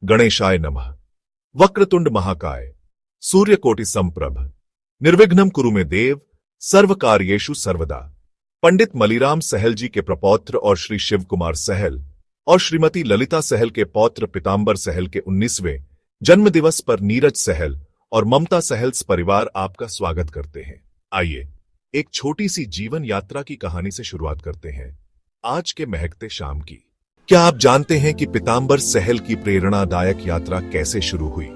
गणेशाय नमः। वक्रतुंड महाकाय, सूर्यकोटि समप्रभ, निर्विघ्नं कुरु मे देव, सर्वकार्येषु सर्वदा। पंडित मलीराम सहल जी के प्रपौत्र और श्री शिव कुमार सहल और श्रीमती ललिता सहल के पौत्र पीताम्बर सहल के 19वें जन्म दिवस पर नीरज सहल और ममता सहल परिवार आपका स्वागत करते हैं। आइए एक छोटी सी जीवन यात्रा की कहानी से शुरुआत करते हैं, आज के महकते शाम की। क्या आप जानते हैं कि पीताम्बर सहल की प्रेरणादायक यात्रा कैसे शुरू हुई?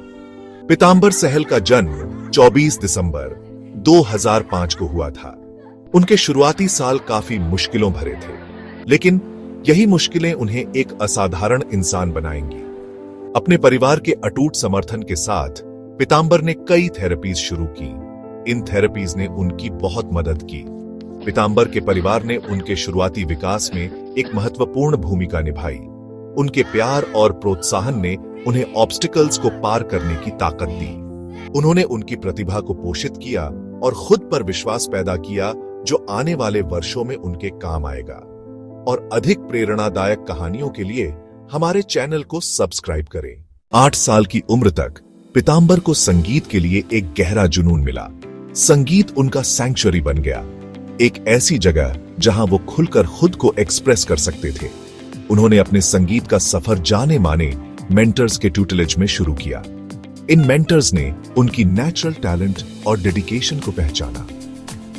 पीताम्बर सहल का जन्म 24 दिसंबर 2005 को हुआ था। उनके शुरुआती साल काफी मुश्किलों भरे थे, लेकिन यही मुश्किलें उन्हें एक असाधारण इंसान बनाएंगी। अपने परिवार के अटूट समर्थन के साथ पीताम्बर ने कई थेरेपीज शुरू की। इन थेरेपीज ने उनकी बहुत मदद की। पीताम्बर के परिवार ने उनके शुरुआती विकास में एक महत्वपूर्ण भूमिका निभाई। उनके प्यार और प्रोत्साहन ने उन्हें ऑब्स्टिकल्स को पार करने की ताकत दी। उन्होंने उनकी प्रतिभा को पोषित किया और खुद पर विश्वास पैदा किया, जो आने वाले वर्षों में उनके काम आएगा। और अधिक प्रेरणादायक कहानियों के लिए हमारे चैनल को सब्सक्राइब करें। 8 साल की उम्र तक पीताम्बर को संगीत के लिए एक गहरा जुनून मिला। संगीत उनका सैंक्चुअरी बन गया, एक ऐसी जगह जहां वो खुलकर खुद को एक्सप्रेस कर सकते थे। उन्होंने अपने संगीत का सफर जाने माने मेंटर्स के ट्यूटलेज में शुरू किया। इन मेंटर्स ने उनकी नेचुरल टैलेंट और डेडिकेशन को पहचाना।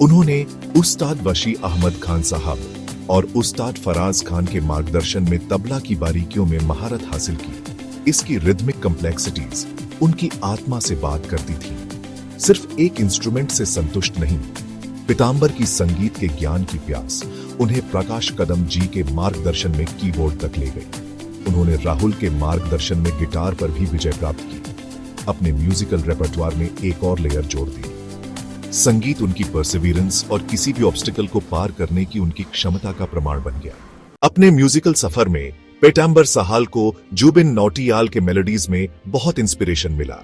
उन्होंने उस्ताद वशी अहमद खान साहब और उस्ताद फराज खान के मार्गदर्शन में तबला की बारीकियों में महारत हासिल की। इसकी रिदमिक कॉम्प्लेक्सिटीज उनकी आत्मा से बात करती थी, सिर्फ एक इंस्ट्रूमेंट से संतुष्ट नहीं। पीताम्बर की संगीत के ज्ञान की प्यास उन्हें प्रकाश कदम जी के मार्गदर्शन में कीबोर्ड तक ले गई। उन्होंने राहुल के मार्गदर्शन में गिटार पर भी विजय प्राप्त की। अपने म्यूजिकल रेपर्टवार में एक और लेयर जोड़ दी। संगीत उनकी परसिवियरेंस और किसी भी ऑब्स्टिकल को पार करने की उनकी क्षमता का प्रमाण बन गया। अपने म्यूजिकल सफर में पीताम्बर सहल को जुबिन नौटियाल के मेलोडीज में बहुत इंस्पिरेशन मिला।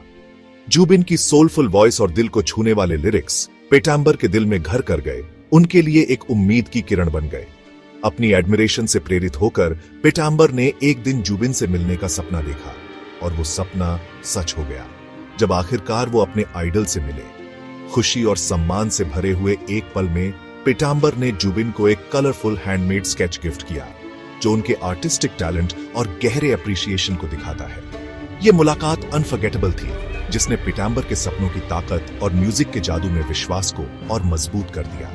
जुबिन की सोलफुल वॉइस और दिल को छूने वाले लिरिक्स पीताम्बर के दिल में घर कर गए, उनके लिए एक उम्मीद की किरण बन गए। अपनी एडमिरेशन से प्रेरित होकर पीताम्बर ने एक दिन जुबिन से मिलने का सपना देखा, और वो सपना सच हो गया जब आखिरकार वो अपने आइडल से मिले। खुशी और सम्मान से भरे हुए एक पल में पीताम्बर ने जुबिन को एक कलरफुल हैंडमेड स्केच गिफ्ट किया, जो उनके आर्टिस्टिक टैलेंट और गहरे अप्रिसिएशन को दिखाता है। यह मुलाकात अनफॉरगेटेबल थी, जिसने पीताम्बर के सपनों की ताकत और म्यूजिक के जादू में विश्वास को और मजबूत कर दिया।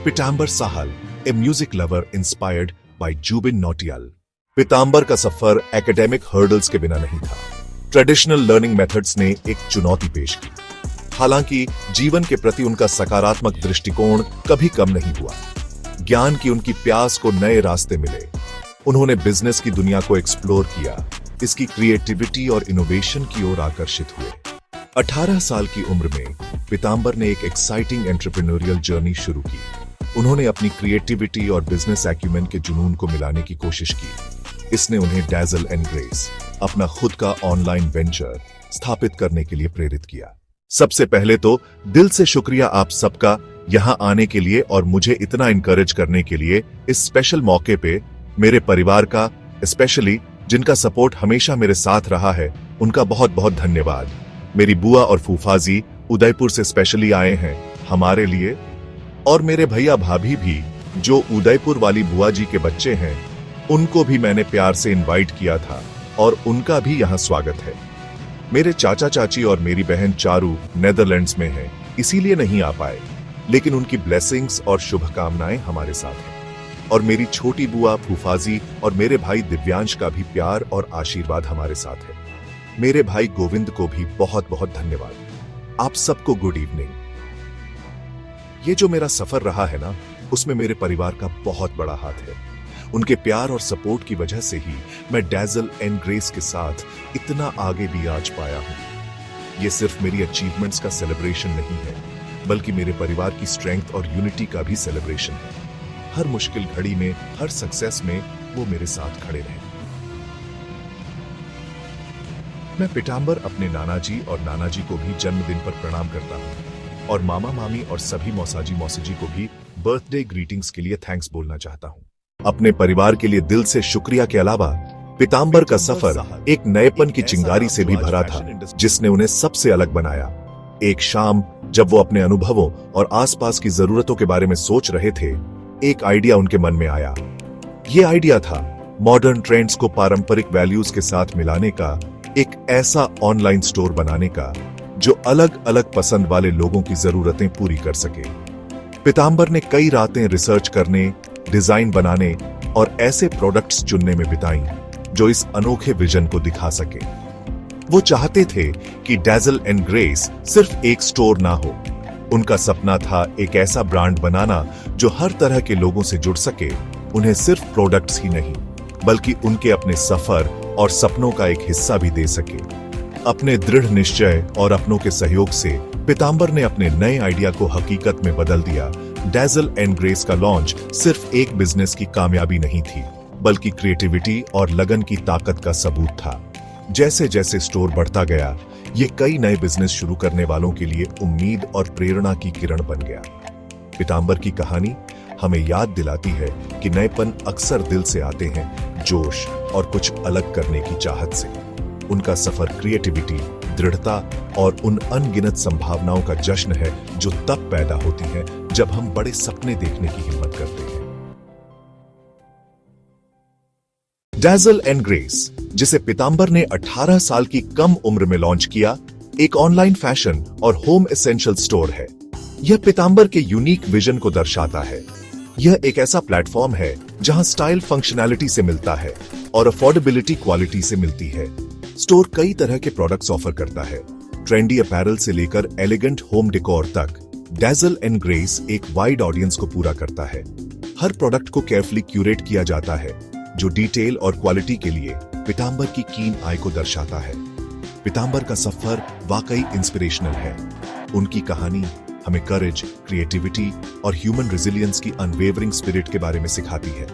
Pitambar Sahal, a music lover inspired by Jubin Nautiyal. Pitambar का सफर एकेडमिक हर्डल्स के बिना नहीं था। ट्रेडिशनल लर्निंग मेथड्स ने एक चुनौती पेश की, हालांकि जीवन के प्रति उनका सकारात्मक दृष्टिकोण कभी कम नहीं हुआ। ज्ञान की उनकी प्यास को नए रास्ते मिले। उन्होंने बिजनेस की दुनिया को एक्सप्लोर किया, इसकी क्रिएटिविटी और इनोवेशन की ओर आकर्षित हुए। 18 साल की उम्र में पीताम्बर ने एक एक्साइटिंग एंटरप्रेन्योरियल जर्नी शुरू की। उन्होंने अपनी क्रिएटिविटी और बिजनेस एक्यूमेन के जुनून को मिलाने की कोशिश की। इसने उन्हें डैजल एंड ग्रेस, अपना खुद का ऑनलाइन वेंचर स्थापित करने के लिए प्रेरित किया। सबसे पहले तो दिल से शुक्रिया आप सबका यहां आने के लिए और मुझे इतना इंकरेज करने के लिए। इस स्पेशल मौके पे मेरे परिवार का, स्पेशली जिनका सपोर्ट हमेशा मेरे साथ रहा है, उनका बहुत बहुत धन्यवाद। मेरी बुआ और फूफाजी उदयपुर से स्पेशली आए हैं हमारे लिए, और मेरे भैया भाभी भी जो उदयपुर वाली बुआ जी के बच्चे हैं, उनको भी मैंने प्यार से इनवाइट किया था और उनका भी यहाँ स्वागत है। मेरे चाचा चाची और मेरी बहन चारू नेदरलैंड्स में हैं, इसीलिए नहीं आ पाए, लेकिन उनकी ब्लेसिंग्स और शुभकामनाएं हमारे साथ हैं। और मेरी छोटी बुआ फूफाजी और मेरे भाई दिव्यांश का भी प्यार और आशीर्वाद हमारे साथ है। मेरे भाई गोविंद को भी बहुत बहुत धन्यवाद। आप सबको गुड इवनिंग। ये जो मेरा सफर रहा है ना, उसमें मेरे परिवार का बहुत बड़ा हाथ है। उनके प्यार और सपोर्ट की वजह से ही मैं डैजल एंड ग्रेस के साथ इतना आगे भी आज पाया हूं। ये सिर्फ मेरी अचीवमेंट्स का सेलिब्रेशन नहीं है, बल्कि मेरे परिवार की स्ट्रेंथ और यूनिटी का भी सेलिब्रेशन है। हर मुश्किल घड़ी में, हर सक्सेस में वो मेरे साथ खड़े रहे। मैं पीताम्बर अपने नाना जी और नाना जी को भी जन्मदिन पर प्रणाम करता हूं, और मामा मामी और सभी मौसाजी मौसी को भी बर्थडे ग्रीटिंग्स के लिए थैंक्स बोलना चाहता हूं। अपने परिवार के लिए दिल से शुक्रिया के अलावा पीताम्बर का सफर एक नएपन की चिंगारी से भी भरा था, जिसने उन्हें सबसे अलग बनाया। एक शाम जब वो अपने अनुभवों और आसपास की जरूरतों के बारे में सोच रहे थे, एक आइडिया उनके मन में आया। ये आइडिया था मॉडर्न ट्रेंड्स को पारंपरिक वैल्यूज के साथ मिलाने का, एक ऐसा ऑनलाइन स्टोर बनाने का जो अलग अलग पसंद वाले लोगों की जरूरतें पूरी कर सके। पीताम्बर ने कई रातें रिसर्च करने, डिजाइन बनाने और ऐसे प्रोडक्ट्स चुनने में बिताई जो इस अनोखे विजन को दिखा सके। वो चाहते थे कि डैज़ल एंड ग्रेस सिर्फ एक स्टोर ना हो। उनका सपना था एक ऐसा ब्रांड बनाना जो हर तरह के लोगों से जुड़ सके, उन्हें सिर्फ प्रोडक्ट्स ही नहीं बल्कि उनके अपने सफर और सपनों का एक हिस्सा भी दे सके। अपने दृढ़ निश्चय और अपनों के सहयोग से पीताम्बर ने अपने नए आइडिया को हकीकत में बदल दिया। डैज़ल एंड ग्रेस का लॉन्च सिर्फ एक बिजनेस की कामयाबी नहीं थी, बल्कि क्रिएटिविटी और लगन की ताकत का सबूत था। जैसे जैसे स्टोर बढ़ता गया, ये कई नए बिजनेस शुरू करने वालों के लिए उम्मीद और प्रेरणा की किरण बन गया। पीताम्बर की कहानी हमें याद दिलाती है कि नएपन अक्सर दिल से आते हैं, जोश और कुछ अलग करने की चाहत से। उनका सफर क्रिएटिविटी, दृढ़ता और उन अनगिनत संभावनाओं का जश्न है जो तब पैदा होती है जब हम बड़े सपने देखने की हिम्मत करते हैं। डैज़ल एंड ग्रेस, जिसे पीताम्बर ने 18 साल की कम उम्र में लॉन्च किया, एक ऑनलाइन फैशन और होम एसेंशियल स्टोर है। यह पीताम्बर के यूनिक विजन को दर्शाता है। यह एक ऐसा प्लेटफॉर्म है जहां स्टाइल फंक्शनैलिटी से मिलता है और अफोर्डेबिलिटी क्वालिटी से मिलती है। स्टोर कई तरह के प्रोडक्ट्स ऑफर करता है, ट्रेंडी अपैरल से लेकर एलिगेंट होम डेकोर तक। डैज़ल एंड ग्रेस एक वाइड ऑडियंस को पूरा करता है। हर प्रोडक्ट को केयरफुली क्यूरेट किया जाता है, जो डिटेल और क्वालिटी के लिए पीताम्बर की कीन आई को दर्शाता है। पीताम्बर का सफर वाकई इंस्पिरेशनल है। उनकी कहानी हमें करेज, क्रिएटिविटी और ह्यूमन रेजिलियंस की अनवेवरिंग स्पिरिट के बारे में सिखाती है।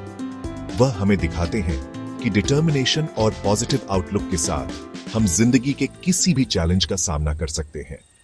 वह हमें दिखाते हैं कि डिटर्मिनेशन और पॉजिटिव आउटलुक के साथ हम जिंदगी के किसी भी चैलेंज का सामना कर सकते हैं।